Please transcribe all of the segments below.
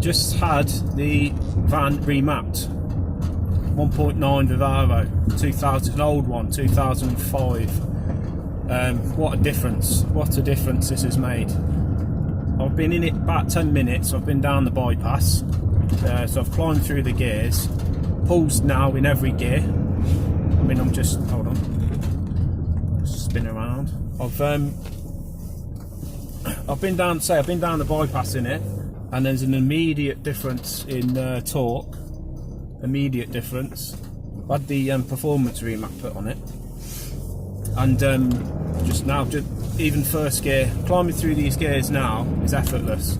just had the van remapped. 1.9 Vivaro, 2000, an old one, 2005. What a difference! What a difference this has made. I've been in it about 10 minutes. I've been down the bypass, so I've climbed through the gears. Pulls now in every gear. I mean, I'm just hold on, spin around. I've been down. Say I've been down the bypass in it, and there's an immediate difference in torque. Immediate difference. I had the performance remap put on it, and just now, even first gear, climbing through these gears now is effortless,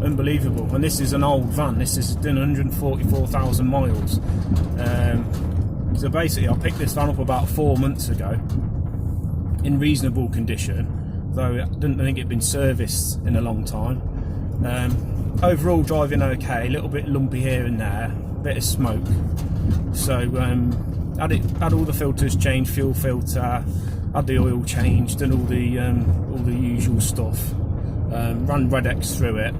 unbelievable. And this is an old van. This is done 144,000 miles. So basically, I picked this van up about 4 months ago in reasonable condition, though I didn't think it'd been serviced in a long time. Overall, driving okay, a little bit lumpy here and there. Bit of smoke, so had all the filters changed, fuel filter, had the oil changed, and all the usual stuff. Ran Red X through it,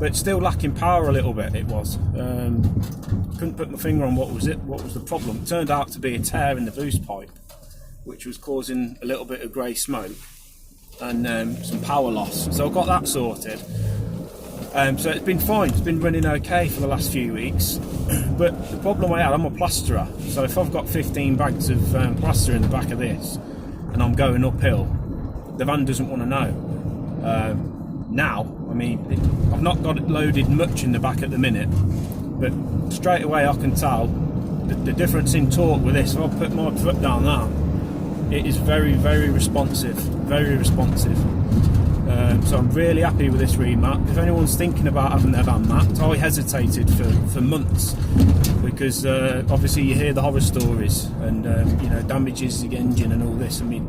but still lacking power a little bit. It was couldn't put my finger on what was the problem. It turned out to be a tear in the boost pipe, which was causing a little bit of grey smoke and some power loss. So I got that sorted. So it's been fine, it's been running okay for the last few weeks, but the problem I had, I'm a plasterer, so if I've got 15 bags of plaster in the back of this and I'm going uphill, the van doesn't want to know. Now, I mean, I've not got it loaded much in the back at the minute, but straight away I can tell the difference in torque with this. If I put my foot down now, it is very, very responsive, very responsive. So I'm really happy with this remap. If anyone's thinking about having their van mapped, I hesitated for months because obviously you hear the horror stories and you know, damages the engine and all this. I mean,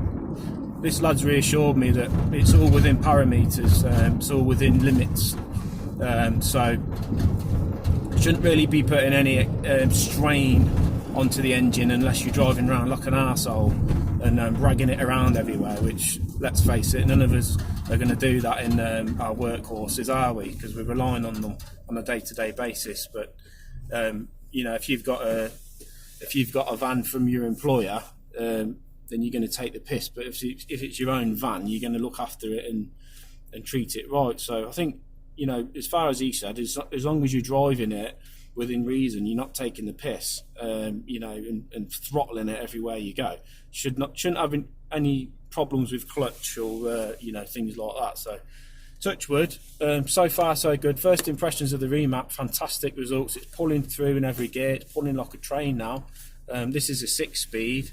this lad's reassured me that it's all within parameters, it's all within limits, so shouldn't really be putting any strain onto the engine unless you're driving around like an arsehole and dragging it around everywhere, which, let's face it, none of us are going to do that in our workhorses, are we? Because we're relying on them on a day-to-day basis. But you know, if you've got a van from your employer, then you're going to take the piss. But if it's your own van, you're going to look after it and treat it right. So I think, you know, as far as he said, as long as you're driving it within reason, you're not taking the piss, you know, and throttling it everywhere you go. Shouldn't have any problems with clutch or you know, things like that. So touch wood. So far so good. First impressions of the remap, fantastic results. It's pulling through in every gear. It's pulling like a train now. This is a 6-speed.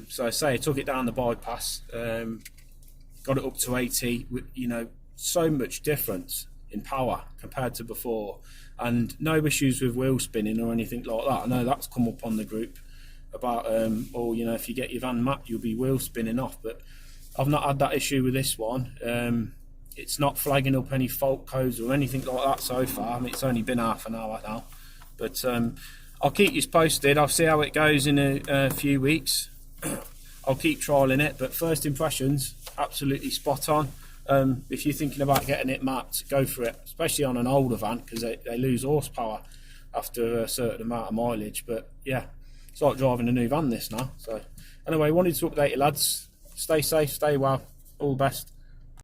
So I say I took it down the bypass, got it up to 80. You know, so much difference in power compared to before, and no issues with wheel spinning or anything like that. I know that's come up on the group about or you know, if you get your van mapped you'll be wheel spinning off, but I've not had that issue with this one. It's not flagging up any fault codes or anything like that so far. I mean, it's only been half an hour now, but I'll keep you posted. I'll see how it goes in a few weeks. I'll keep trialing it, but first impressions, absolutely spot on. If you're thinking about getting it mapped, go for it, especially on an older van, because they lose horsepower after a certain amount of mileage. But yeah, it's like driving a new van this now. So anyway, wanted to update you lads. Stay safe, stay well, all the best.